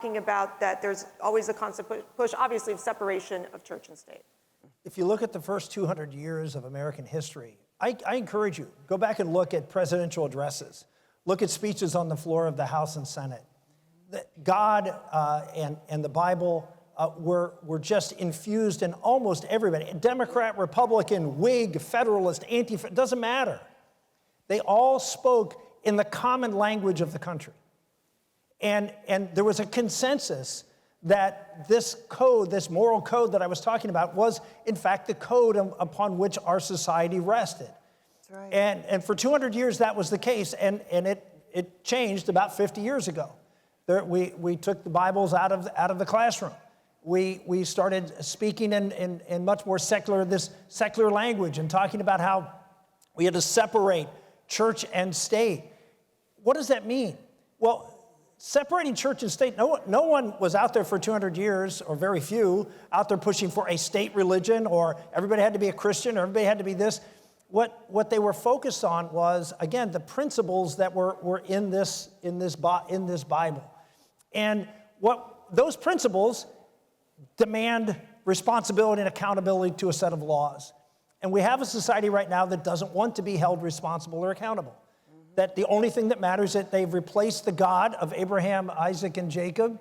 About that there's always a constant push, obviously, of separation of church and state. If you look at the first 200 years of American history, I encourage you, go back and look at presidential addresses. Look at speeches on the floor of the House and Senate. God and the Bible were just infused in almost everybody. Democrat, Republican, Whig, Federalist, it doesn't matter. They all spoke in the common language of the country. And there was a consensus that this code, this moral code that I was talking about, was in fact the code upon which our society rested. That's right. And for 200 years that was the case, and it changed about 50 years ago. We took the Bibles out of the classroom. We started speaking in much more secular language and talking about how we had to separate church and state. What does that mean? Well, separating church and state, no one was out there for 200 years, or very few, out there pushing for a state religion, or everybody had to be a Christian, or everybody had to be this. What they were focused on was, again, the principles that were in this Bible. And what those principles demand responsibility and accountability to a set of laws. And we have a society right now that doesn't want to be held responsible or accountable. That the only thing that matters is that they've replaced the God of Abraham, Isaac, and Jacob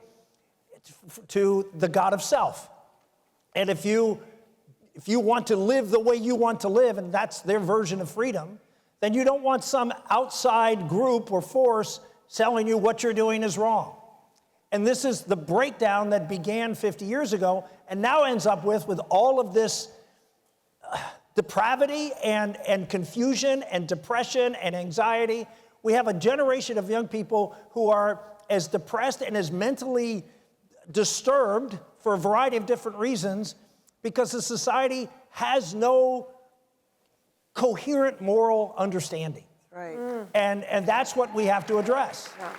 to the God of self. And if you want to live the way you want to live, and that's their version of freedom, then you don't want some outside group or force telling you what you're doing is wrong. And this is the breakdown that began 50 years ago and now ends up with all of this depravity and confusion and depression and anxiety. We have a generation of young people who are as depressed and as mentally disturbed for a variety of different reasons because the society has no coherent moral understanding. Right. And that's what we have to address. Yeah.